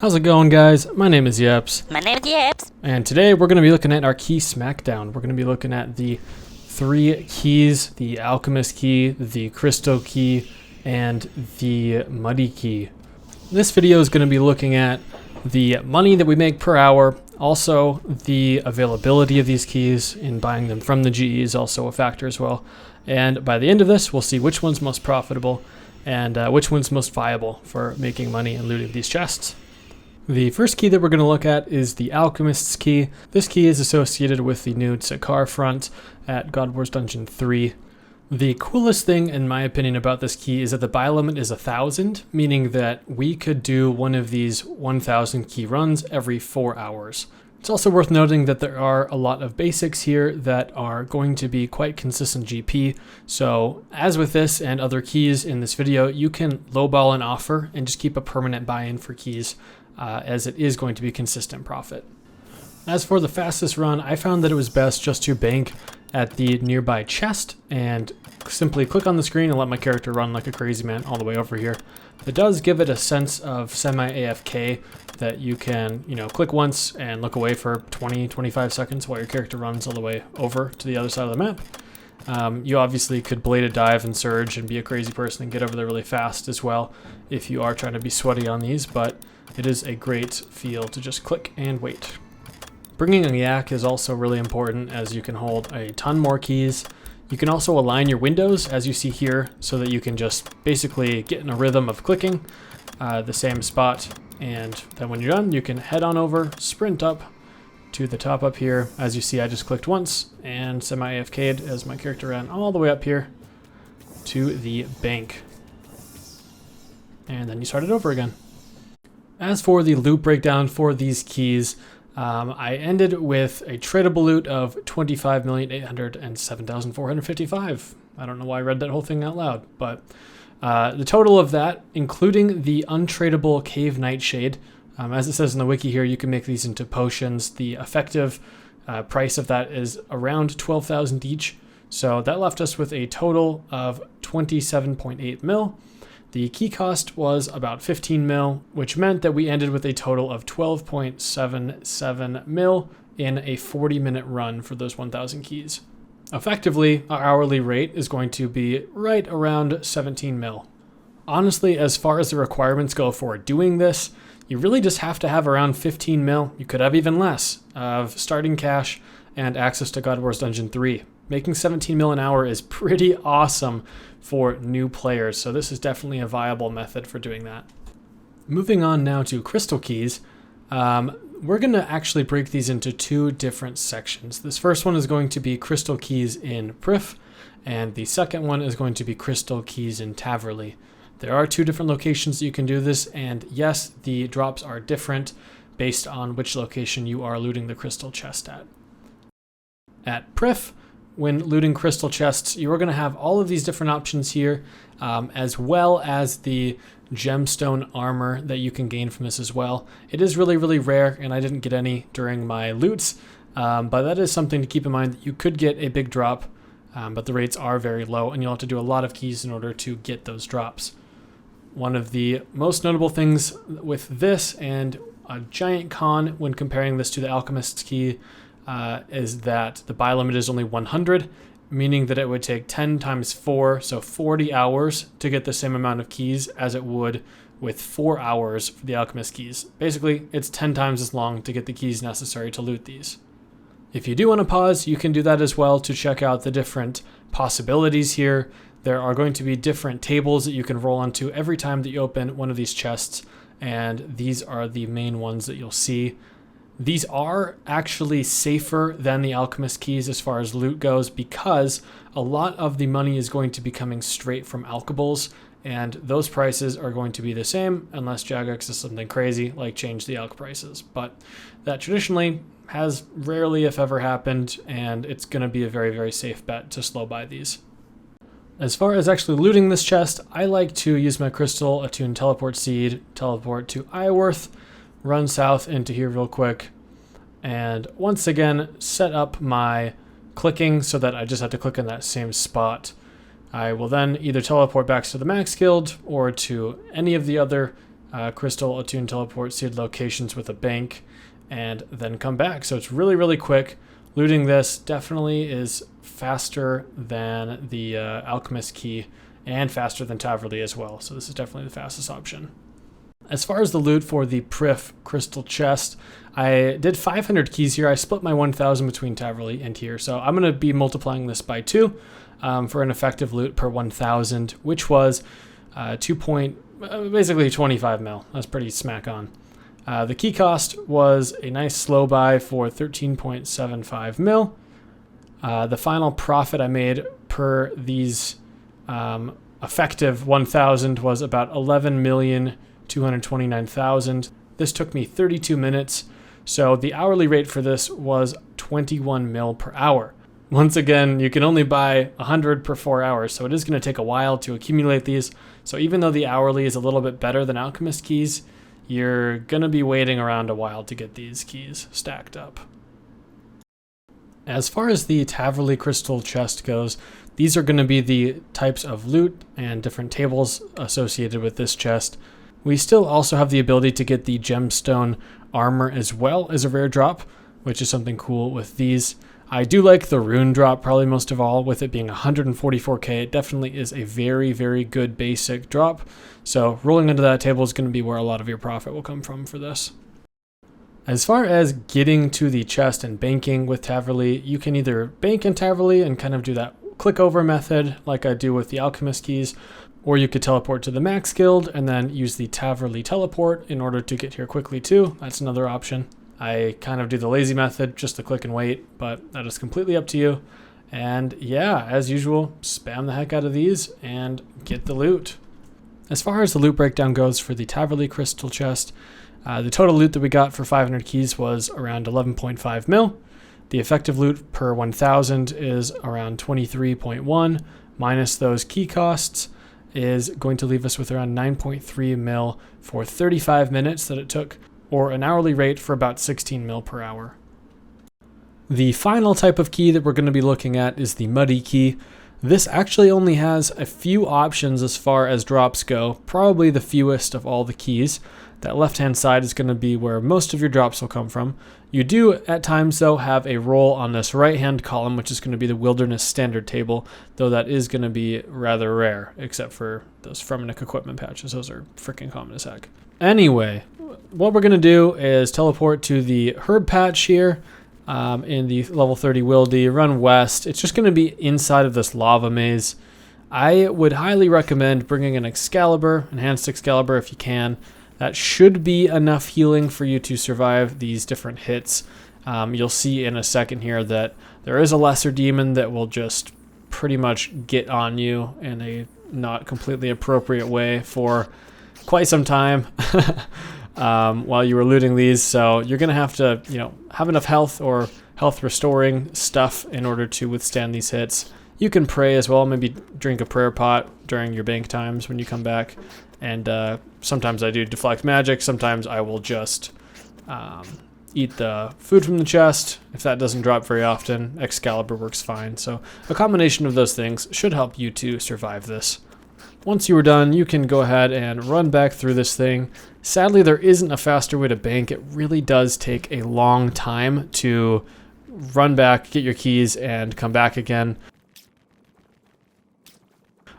How's it going, guys? My name is Yeps. My name is Yeps. And today we're going to be looking at our Key Smackdown. We're going to be looking at the 3 keys, the Alchemist Key, the Crystal Key, and the Muddy Key. This video is going to be looking at the money that we make per hour, also the availability of these keys, and buying them from the GE is also a factor as well. And by the end of this, we'll see which one's most profitable and which one's most viable for making money and looting these chests. The first key that we're going to look at is the Alchemist's Key. This key is associated with the new Sakar front at God Wars Dungeon 3. The coolest thing, in my opinion, about this key is that the buy limit is 1,000, meaning that we could do one of these 1,000 key runs every 4 hours. It's also worth noting that there are a lot of basics here that are going to be quite consistent GP. So as with this and other keys in this video, you can lowball an offer and just keep a permanent buy-in for keys, as it is going to be consistent profit. As for the fastest run, I found that it was best just to bank at the nearby chest and simply click on the screen and let my character run like a crazy man all the way over here. It does give it a sense of semi-AFK that you can, click once and look away for 20-25 seconds while your character runs all the way over to the other side of the map. You obviously could bladed dive and surge and be a crazy person and get over there really fast as well if you are trying to be sweaty on these, but it is a great feel to just click and wait. Bringing a yak is also really important, as you can hold a ton more keys. You can also align your windows, as you see here, so that you can just basically get in a rhythm of clicking the same spot, and then when you're done, you can head on over, sprint up to the top up here. As you see, I just clicked once and semi-AFK'd as my character ran all the way up here to the bank. And then you start it over again. As for the loot breakdown for these keys, I ended with a tradable loot of 25,807,455. I don't know why I read that whole thing out loud, but the total of that, including the untradable Cave Nightshade, as it says in the wiki here, you can make these into potions. The effective price of that is around 12,000 each, so that left us with a total of 27.8 mil. The key cost was about 15 mil, which meant that we ended with a total of 12.77 mil in a 40-minute run for those 1,000 keys. Effectively, our hourly rate is going to be right around 17 mil. Honestly, as far as the requirements go for doing this, you really just have to have around 15 mil, you could have even less, of starting cash and access to God Wars Dungeon 3. Making 17 mil an hour is pretty awesome for new players, so this is definitely a viable method for doing that. Moving on now to Crystal Keys, we're going to actually break these into 2 different sections. This first one is going to be Crystal Keys in Priff, and the second one is going to be Crystal Keys in Taverly. There are 2 different locations that you can do this, and yes, the drops are different based on which location you are looting the crystal chest at. At Priff, when looting crystal chests, you are going to have all of these different options here, as well as the gemstone armor that you can gain from this as well. It is really, really rare, and I didn't get any during my loots, but that is something to keep in mind. That you could get a big drop, but the rates are very low, and you'll have to do a lot of keys in order to get those drops. One of the most notable things with this, and a giant con when comparing this to the Alchemist's Key, is that the buy limit is only 100, meaning that it would take 10 times 4, so 40 hours to get the same amount of keys as it would with 4 hours for the Alchemist Keys. Basically, it's 10 times as long to get the keys necessary to loot these. If you do want to pause, you can do that as well to check out the different possibilities here. There are going to be different tables that you can roll onto every time that you open one of these chests, and these are the main ones that you'll see. These are actually safer than the Alchemist Keys as far as loot goes, because a lot of the money is going to be coming straight from alchables, and those prices are going to be the same unless Jagex does something crazy like change the alch prices. But that traditionally has rarely, if ever, happened, and it's going to be a very, very safe bet to slow buy these. As far as actually looting this chest, I like to use my crystal, attune teleport seed, teleport to Iworth, run south into here real quick, and once again set up my clicking so that I just have to click in that same spot. I will then either teleport back to the Max Guild or to any of the other crystal, attune, teleport, seed locations with a bank, and then come back. So it's really, really quick. Looting this definitely is faster than the Alchemist Key and faster than Taverly as well. So this is definitely the fastest option. As far as the loot for the Priff crystal chest, I did 500 keys here. I split my 1,000 between Taverly and here. So I'm going to be multiplying this by 2 for an effective loot per 1,000, which was basically 25 mil. That's pretty smack on. The key cost was a nice slow buy for 13.75 mil. The final profit I made per these effective 1,000 was about 11,229,000. This took me 32 minutes. So the hourly rate for this was 21 mil per hour. Once again, you can only buy 100 per 4 hours, so it is going to take a while to accumulate these. So even though the hourly is a little bit better than Alchemist Keys, you're going to be waiting around a while to get these keys stacked up. As far as the Taverly crystal chest goes, these are going to be the types of loot and different tables associated with this chest. We still also have the ability to get the gemstone armor as well as a rare drop, which is something cool with these. I do like the rune drop probably most of all, with it being 144k. It definitely is a very, very good basic drop. So rolling into that table is going to be where a lot of your profit will come from for this. As far as getting to the chest and banking with Taverly, you can either bank in Taverly and kind of do that click over method like I do with the Alchemist Keys, or you could teleport to the Max Guild and then use the Taverly teleport in order to get here quickly too. That's another option. I kind of do the lazy method, just to click and wait, but that is completely up to you. And yeah, as usual, spam the heck out of these and get the loot. As far as the loot breakdown goes for the Taverly crystal chest, the total loot that we got for 500 keys was around 11.5 mil. The effective loot per 1,000 is around 23.1, minus those key costs is going to leave us with around 9.3 mil for 35 minutes that it took, or an hourly rate for about 16 mil per hour. The final type of key that we're going to be looking at is the Muddy Key. This actually only has a few options as far as drops go, probably the fewest of all the keys. That left-hand side is going to be where most of your drops will come from. You do at times though have a roll on this right-hand column, which is going to be the Wilderness Standard Table, though that is going to be rather rare, except for those Fremennik equipment patches. Those are freaking common as heck. Anyway, what we're going to do is teleport to the herb patch here in the level 30 Wildy, run west. It's just going to be inside of this lava maze. I would highly recommend bringing an Excalibur, enhanced Excalibur if you can. That should be enough healing for you to survive these different hits. You'll see in a second here that there is a lesser demon that will just pretty much get on you in a not completely appropriate way for quite some time while you were looting these. So you're going to have to, have enough health or health restoring stuff in order to withstand these hits. You can pray as well, maybe drink a prayer pot during your bank times when you come back. And sometimes I do deflect magic. Sometimes I will just eat the food from the chest. If that doesn't drop very often, Excalibur works fine. So a combination of those things should help you to survive this. Once you are done, you can go ahead and run back through this thing. Sadly, there isn't a faster way to bank. It really does take a long time to run back, get your keys, and come back again.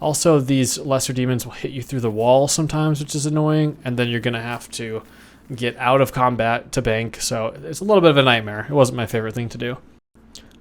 Also, these lesser demons will hit you through the wall sometimes, which is annoying, and then you're going to have to get out of combat to bank, so it's a little bit of a nightmare. It wasn't my favorite thing to do.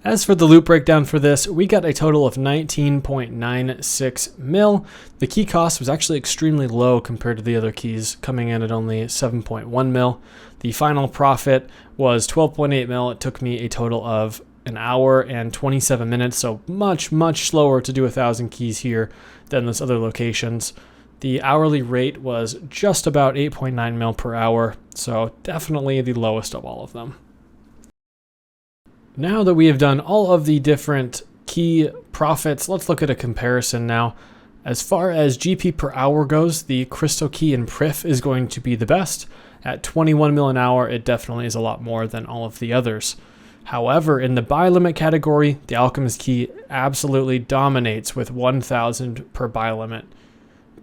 As for the loot breakdown for this, we got a total of 19.96 mil. The key cost was actually extremely low compared to the other keys, coming in at only 7.1 mil. The final profit was 12.8 mil. It took me a total of an hour and 27 minutes, so much slower to do 1,000 keys here than those other locations. The hourly rate was just about 8.9 mil per hour, so definitely the lowest of all of them. Now that we have done all of the different key profits, let's look at a comparison now. As far as GP per hour goes, the Crystal Key in Priff is going to be the best. At 21 mil an hour, it definitely is a lot more than all of the others. However, in the buy limit category, the Alchemist Key absolutely dominates with 1,000 per buy limit.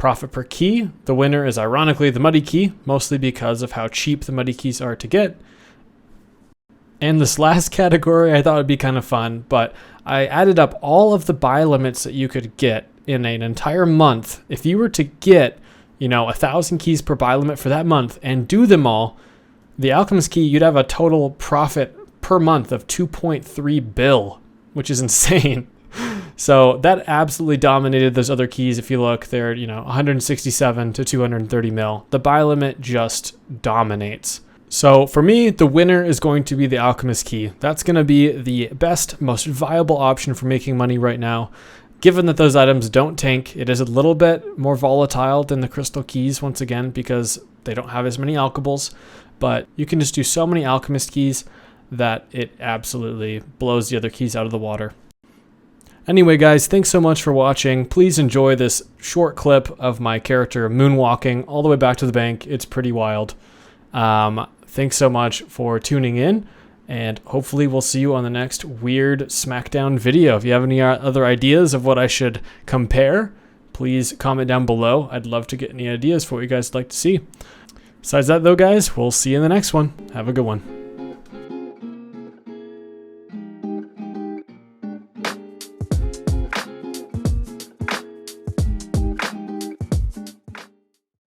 Profit per key, the winner is ironically the Muddy Key, mostly because of how cheap the Muddy Keys are to get. And this last category I thought would be kind of fun, but I added up all of the buy limits that you could get in an entire month. If you were to get, 1,000 keys per buy limit for that month and do them all, the Alchemist Key, you'd have a total profit per month of 2.3 bill, which is insane. So that absolutely dominated those other keys. If you look, they're 167 to 230 mil. The buy limit just dominates. So for me, the winner is going to be the Alchemist Key. That's going to be the best, most viable option for making money right now. Given that those items don't tank, it is a little bit more volatile than the Crystal Keys, once again, because they don't have as many alchables. But you can just do so many Alchemist Keys that it absolutely blows the other keys out of the water. Anyway, guys, thanks so much for watching. Please enjoy this short clip of my character moonwalking all the way back to the bank. It's pretty wild. Thanks so much for tuning in, and hopefully we'll see you on the next Weird Smackdown video. If you have any other ideas of what I should compare, please comment down below. I'd love to get any ideas for what you guys would like to see. Besides that, though, guys, we'll see you in the next one. Have a good one.